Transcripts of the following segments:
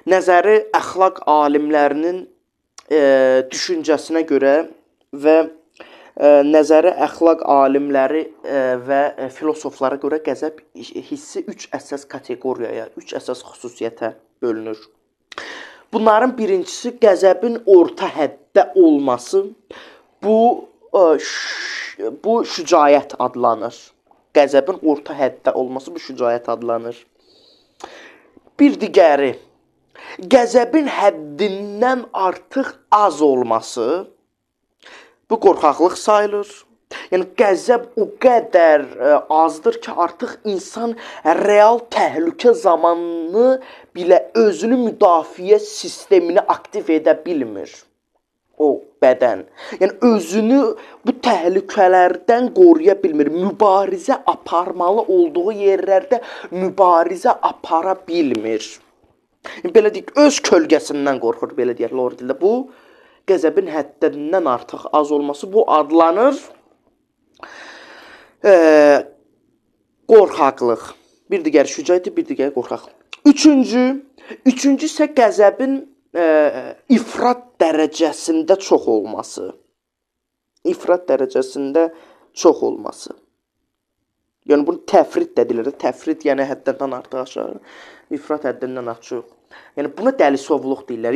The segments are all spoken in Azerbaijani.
nəzəri əxlaq alimlərinin düşüncəsinə görə və nəzəri əxlaq alimləri və filosoflara görə qəzəb hissi 3 əsas kateqoriyaya, 3 əsas xüsusiyyətə bölünür. Bunların birincisi qəzəbin orta həddə olması. Bu şücaət adlanır. Qəzəbin orta həddə olması bu şücaət adlanır. Bir digəri, qəzəbin həddindən artıq az olması bu qorxaqlıq sayılır. Yəni qəzəb o qədər azdır ki, artıq insan real təhlükə zamanını belə özünü müdafiə sistemini aktiv edə bilmir. O bədən. Yəni özünü bu təhlükələrdən qoruya bilmir. Mübarizə aparmalı olduğu yerlərdə mübarizə apara bilmir. Yəni, belə deyək, öz kölgəsindən qorxur, belə deyək, lor dildə. Bu qəzəbin həddindən artıq az olması bu adlanır qorxaqlıq. Bir digər şücaət, bir digər qorxaqlıq. Üçüncü isə qəzəbin ifrat dərəcəsində çox olması. İfrat dərəcəsində çox olması. Yəni bunu təfrit də deyilir. Təfrit yəni həddindən artıq aşağı, ifrat həddindən açıq. Yəni buna dəlisovluq deyirlər.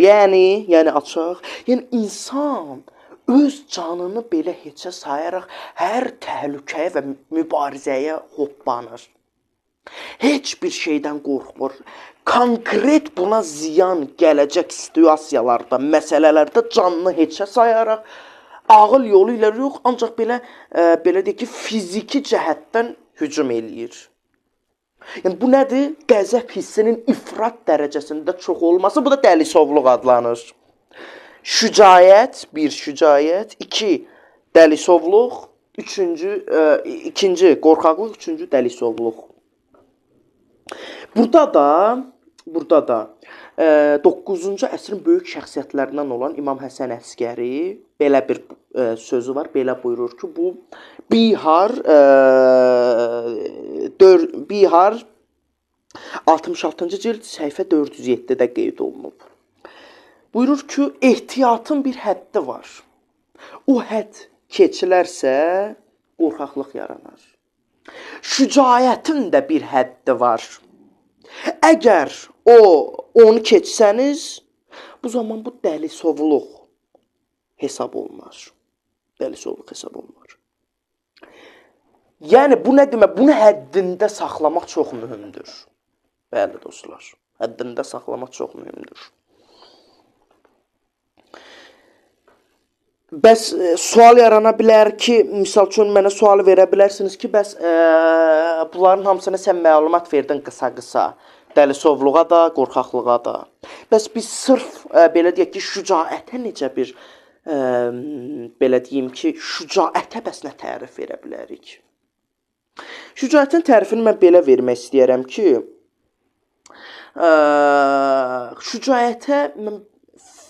Yəni açıq. Yəni insan öz canını belə heçə sayaraq hər təhlükəyə və mübarizəyə hoppanır. Heç bir şeydən qorxmur. Konkret buna ziyan gələcək situasiyalarda, məsələlərdə canını heçə sayaraq ağıl yolu ilə yox, ancaq belə deyək ki, fiziki cəhətdən hücum eləyir. Yəni bu nədir? Qəzəb hissinin ifrat dərəcəsində çox olması, bu da dəlisovluq adlanır. Şücaət, bir şücaət, 2 dəlisovluq, ikinci qorxaqlıq, üçüncü dəlisovluq. Burada da 9-cu əsrin böyük şəxsiyyətlərindən olan İmam Həsən Əskəri belə bir sözü var, belə buyurur ki, bu Bihar 66-cı cild səhifə 407-də qeyd olunub. Buyurur ki, ehtiyatın bir həddi var. O hədd keçilərsə qorxaqlıq yaranar. Şücaətin də bir həddi var. Əgər onu keçsəniz, bu zaman bu dəlisovluq hesab olunur. Dəlisovluq hesab olunur. Yəni bu nə demək? Bunu həddində saxlamaq çox mühümdür. Bəli dostlar, həddində saxlamaq çox mühümdür. Bəs sual yarana bilər ki, misal üçün mənə sual verə bilərsiniz ki, bəs bunların hamısına sən məlumat verdin qısa-qısa. Dəlisovluğa da, qorxaqlığa da. Bəs biz sırf belə deyək ki, şücaətə necə bir belə deyim ki, şücaətə bəs nə tərif verə bilərik? Şücaətin tərifini mən belə vermək istəyərəm ki, şücaətə mən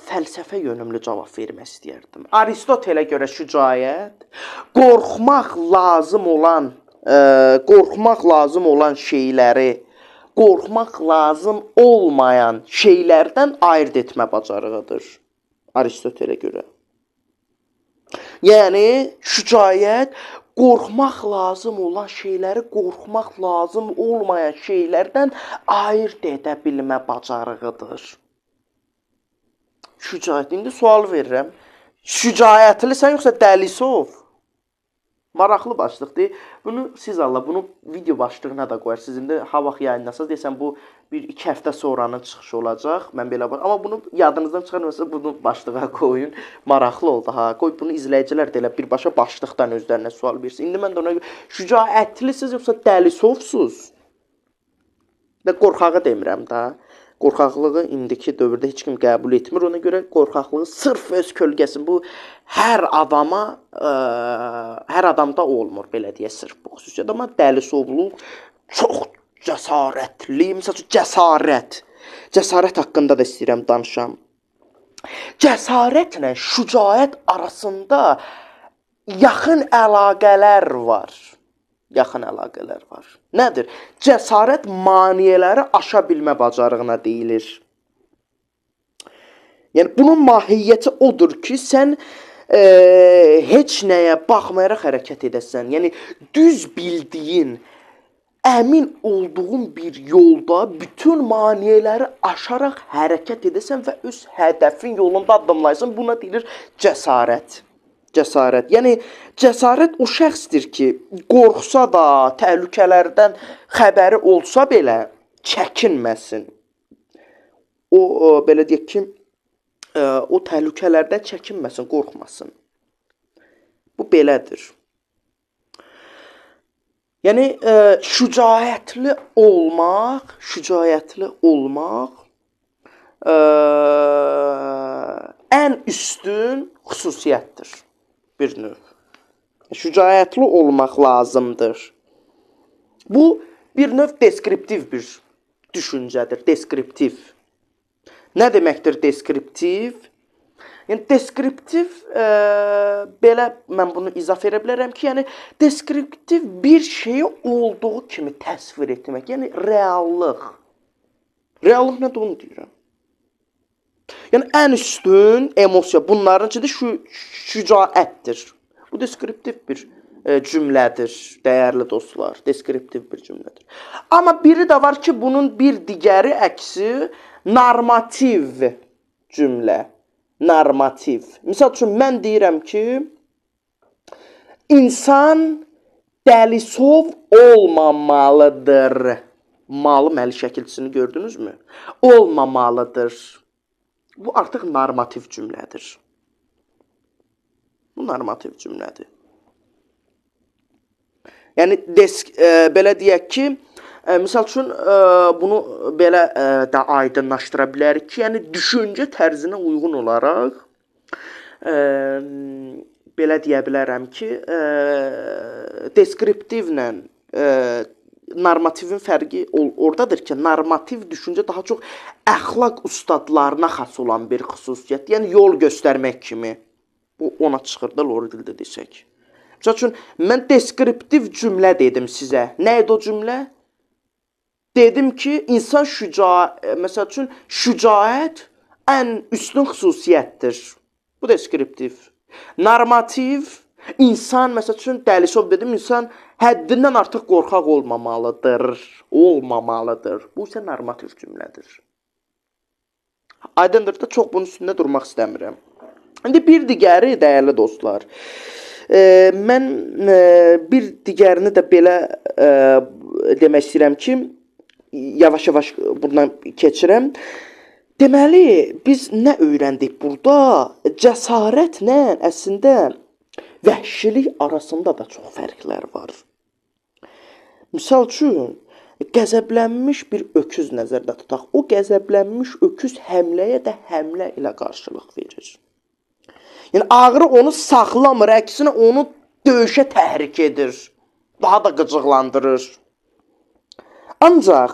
fəlsəfə yönümlü cavab vermək istəyərdim. Aristotelə görə şücaət qorxmaq lazım olan şeyləri qorxmaq lazım olmayan şeylərdən ayırt etmə bacarığıdır. Aristotelə görə. Yəni şücaət qorxmaq lazım olan şeyləri qorxmaq lazım olmayan şeylərdən ayırt edə bilmə bacarığıdır. Şücaət. İndi sual verirəm. Şücaətlisən yoxsa dəlisov? Maraqlı başlıqdır. Bunu siz Allah, bunu video başlığına da qoyarsınız. İndi ha vaxt yayınlasınız, deyəsən bu 1-2 həftə sonranın çıxışı olacaq. Mən belə bax. Amma bunu yadınızdan çıxarmasa bunu başlığa qoyun. Maraqlı oldu ha. Qoy bunu izləyicilər də elə birbaşa başlıqdan özlərinə sual versin. İndi mən də ona görə şücaətlisiniz yoxsa dəlisovsuz? Və qorxağı demirəm da. Qorxaqlığı indiki dövrdə heç kim qəbul etmir. Ona görə qorxaqlığı sırf öz kölgəsini bu hər adamda olmur, belə deyə sırf bu xüsusiyyət. Amma dəlisovluq çox cəsarətli, məsəl üçün cəsarət haqqında da istəyirəm danışam. Cəsarətlə şücaət arasında yaxın əlaqələr var. Nədir? Cəsarət maneələri aşa bilmə bacarığına deyilir. Yəni bunun mahiyyəti odur ki, sən heç nəyə baxmayaraq hərəkət edəsən. Yəni düz bildiyin, əmin olduğun bir yolda bütün maneələri aşaraq hərəkət edəsən və öz hədəfin yolunda addımlayırsan. Buna deyilir cəsarət. Cəsarət. Yəni cəsarət o şəxsdir ki, qorxsa da, təhlükələrdən xəbəri olsa belə çəkinməsin. O belə deyək ki, o təhlükələrdən çəkinməsin, qorxmasın. Bu belədir. Yəni şücaətli olmaq ən üstün xüsusiyyətdir bir növ. Şücaətli olmaq lazımdır. Bu bir növ deskriptiv bir düşüncədir, deskriptiv. Nə deməkdir deskriptiv? Yəni deskriptiv belə mən bunu izah edə bilərəm ki, yəni deskriptiv bir şeyi olduğu kimi təsvir etmək, yəni reallıq. Reallıq nədir onu deyirəm. Yəni ən üstün emosiya bunların içində şücaətdir. Bu deskriptiv bir cümlədir, dəyərli dostlar, deskriptiv bir cümlədir. Amma biri də var ki, bunun bir digəri əksi normativ cümlə. Normativ. Misal üçün mən deyirəm ki, insan dəlisov olmamalıdır. Malı məli şəkilçisini gördünüzmü? Olmamalıdır. Bu artıq normativ cümlədir. Bu normativ cümlədir. Yəni belə deyək ki, misal üçün bunu belə də aydınlaşdıra bilərik ki, yəni düşüncə tərzinə uyğun olaraq belə deyə bilərəm ki, deskriptivlə normativin fərqi oradadır ki, normativ düşüncə daha çox əxlaq ustadlarına xas olan bir xüsusiyyət, yəni yol göstərmək kimi. Bu ona çıxır da lor dildə desək. Misal üçün, mən deskriptiv cümlə dedim sizə. Nə idi o cümlə? Dedim ki, insan məsəl üçün, şücaət ən üstün xüsusiyyətdir. Bu deskriptiv. Normativ, insan, məsəl üçün, dəlisov dedim, insan həddindən artıq qorxaq olmamalıdır. Olmamalıdır. Bu isə normativ cümlədir. Aydındır da, çox bunun üstündə durmaq istəmirəm. İndi bir digəri, dəyərli dostlar, mən bir digərini də belə demək istəyirəm ki, yavaş-yavaş bundan keçirəm. Deməli, biz nə öyrəndik burada? Cəsarətlə əslində vəhşilik arasında da çox fərqlər var. Misal üçün, qəzəblənmiş bir öküz nəzərdə tutaq. O qəzəblənmiş öküz həmləyə də həmlə ilə qarşılıq verir. Yəni, ağrı onu saxlamır, əksinə onu döyüşə təhrik edir. Daha da qıcıqlandırır. Ancaq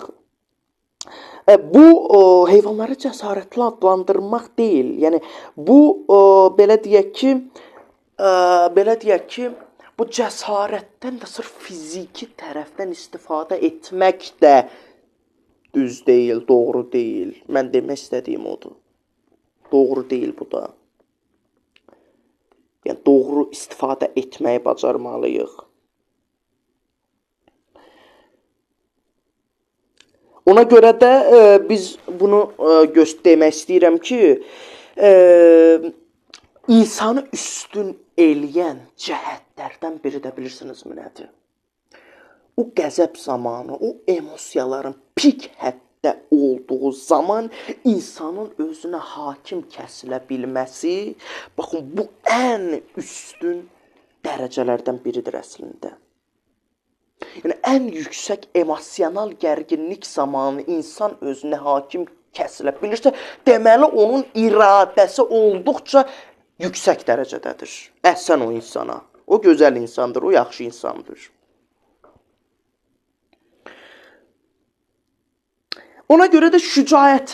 bu heyvanları cəsarətli adlandırmaq deyil. Yəni bu belə deyək ki, bu cəsarətdən də sırf fiziki tərəfdən istifadə etmək də düz deyil, doğru deyil. Mən demək istədiyim odur. Doğru deyil bu da. Yəni doğru istifadə etməyi bacarmalıyıq. Ona görə də biz bunu demək istəyirəm ki, insanı üstün eləyən cəhətlərdən biri də bilirsinizmi nədir? O qəzəb zamanı, o emosiyaların pik həddə olduğu zaman insanın özünə hakim kəsilə bilməsi, baxın, bu ən üstün dərəcələrdən biridir əslində. Yəni, ən yüksək emosional gərginlik zamanı insan özünə hakim kəsilə bilirsə, deməli onun iradəsi olduqca yüksək dərəcədədir. Əhsən o insana. O gözəl insandır, o yaxşı insandır. Ona görə də şücaət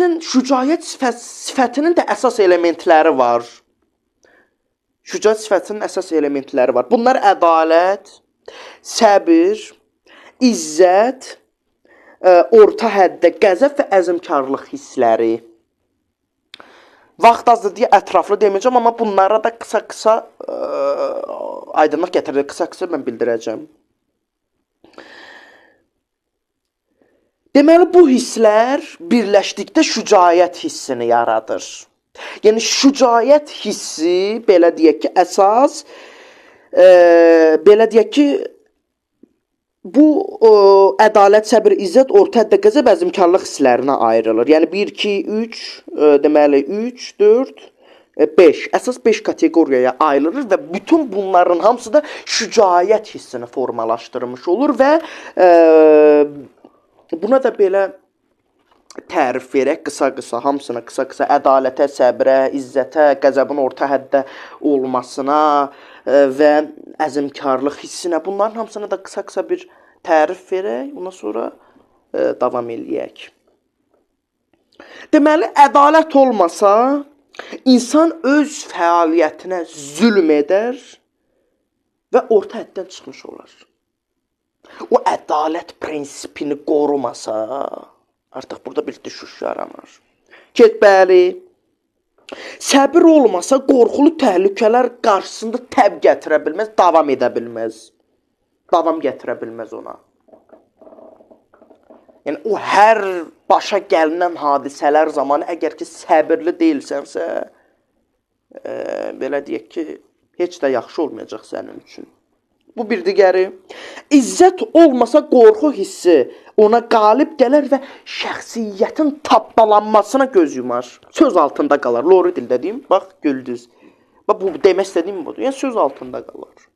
sifətinin də əsas elementləri var. Şücaət sifətinin əsas elementləri var. Bunlar ədalət, səbir, izzət, orta həddə qəzəb və əzmkarlıq hissləri. Vaxt azdır deyə ətraflı deməyəcəm, amma bunlara da qısa-qısa aydınlıq gətirəcək, qısa-qısa mən bildirəcəm. Deməli, bu hisslər birləşdikdə şücaət hissini yaradır. Yəni, şücaət hissi, belə deyək ki, əsas, belə deyək ki, bu ədalət, səbir, izzət, orta həddə qəzəb, əzmkarlıq hisslərinə ayrılır. Yəni 1, 2, 3, deməli 3, 4, 5. Əsas 5 kateqoriyaya ayrılır və bütün bunların hamısı da şücaət hissini formalaşdırmış olur və buna da belə tərif verək qısa-qısa, hamısına qısa-qısa ədalətə, səbrə, izzətə, qəzəbin orta həddə olmasına və əzmkarlıq hissinə, bunların hamısına da qısa-qısa bir tərif verək, ondan sonra davam eləyək. Deməli, ədalət olmasa, insan öz fəaliyyətinə zülm edər və orta həddən çıxmış olar. O ədalət prinsipini qorumasa, artıq burada bir düşüş yaranır. Bəli, səbir olmasa qorxulu təhlükələr qarşısında təb gətirə bilməz, davam edə bilməz. Davam gətirə bilməz ona. Yəni, o hər başa gəlinən hadisələr zamanı əgər ki, səbirli deyilsənsə, belə deyək ki, heç də yaxşı olmayacaq sənin üçün. Bu bir digəri. İzzət olmasa qorxu hissi ona qalib gələr və şəxsiyyətin tapdalanmasına göz yumar. Söz altında qalar. Lori dildə deyim, bax, güldüz. Bax, bu demək istədiyim budur. Yəni, söz altında qalar.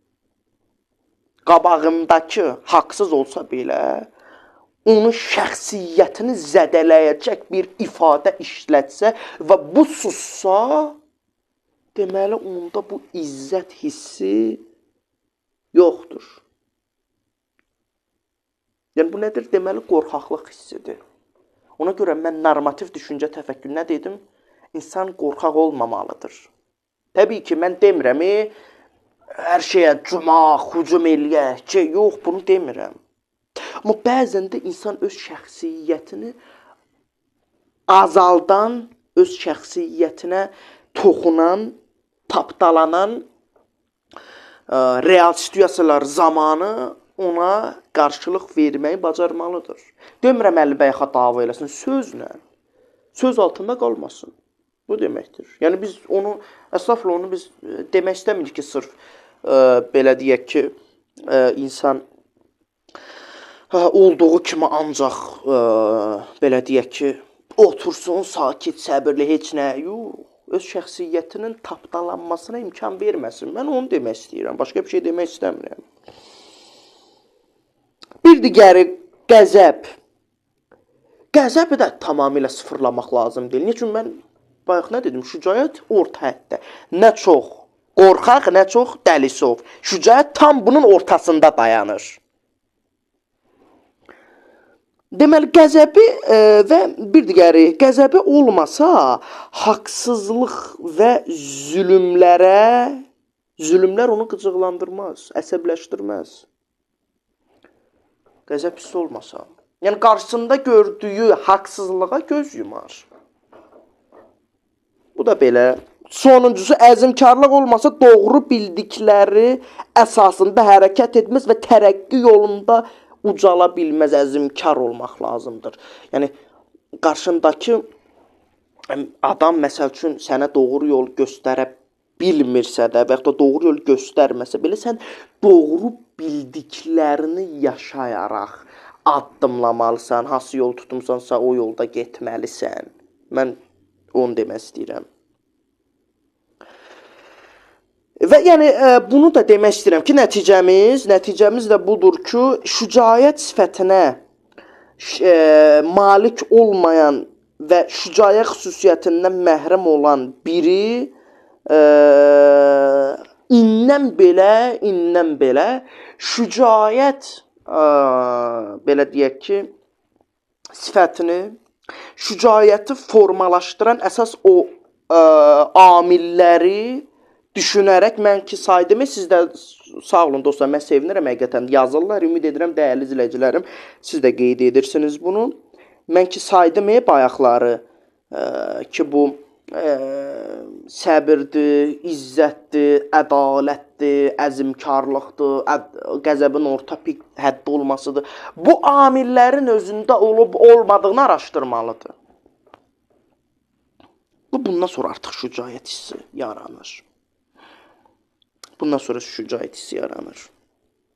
Qabağımdakı haqsız olsa belə, onun şəxsiyyətini zədələyəcək bir ifadə işlətsə və bu sussa, deməli, onda bu izzət hissi yoxdur. Yəni, bu nədir? Deməli, qorxaqlıq hissidir. Ona görə mən normativ düşüncə təfəkkür nə dedim? İnsan qorxaq olmamalıdır. Təbii ki, mən demirəm, hər şeyə cumaq, hücum eləyək ki, yox, bunu demirəm. Amma bəzən də insan öz şəxsiyyətini azaldan, öz şəxsiyyətinə toxunan, tapdalanan real situasiyalar zamanı ona qarşılıq verməyi bacarmalıdır. Demirəm əlbəyaxa dava eləsin, sözlə. Söz altında qalmasın. Bu deməkdir. Yəni biz onu, əslafla onu biz demək istəmirik ki, sırf belə deyək ki, insan olduğu kimi ancaq belə deyək ki, otursun, sakit, səbirli, heç nə, yox. Öz şəxsiyyətinin tapdalanmasına imkan verməsin. Mən onu demək istəyirəm. Başqa bir şey demək istəmirəm. Bir digəri qəzəb. Qəzəbi də tamamilə sıfırlamaq lazım deyil. Niçin mən bayaq nə dedim? Şücaət orta həddə. Nə çox qorxaq, nə çox dəlisov. Şücaət tam bunun ortasında dayanır. Deməli, qəzəbi və bir digəri, qəzəbi olmasa, haqsızlıq və zülümlər onu qıcıqlandırmaz, əsəbləşdirməz. Qəzəb hissi olmasa. Yəni, qarşısında gördüyü haqsızlığa göz yumar. Bu da belə. Sonuncusu, əzmkarlıq olmasa, doğru bildikləri əsasında hərəkət etməz və tərəqqi yolunda ucala bilməz, əzmkar olmaq lazımdır. Yəni, qarşındakı adam, məsəl üçün, sənə doğru yol göstərə bilmirsə də və ya da doğru yol göstərməsə belə, sən doğru bildiklərini yaşayaraq addımlamalısan, hansı yol tutmuşsansa o yolda getməlisən. Mən onu demək istəyirəm. Və yəni bunu da demək istəyirəm ki, nəticəmiz də budur ki, şücaət sifətinə malik olmayan və şücaət xüsusiyyətindən məhrəm olan biri indən belə şücaət belə deyək ki, sifətini, şücaəti formalaşdıran əsas o amilləri düşünərək mən ki saydım, siz də sağ olun dostlar, mən sevinirəm həqiqətən yazırlar, ümid edirəm dəyərli izləyicilərim, siz də qeyd edirsiniz bunu. Mən ki saydım bayaqları ki bu səbirdir, izzətdir, ədalətdir, əzmkarlıqdır, qəzəbin orta pik həddi olmasıdır. Bu amillərin özündə olub olmadığını araşdırmalıdır. Bundan sonra artıq şücaət hissi yaranır. Bundan sonra şücaət hissi yaranır.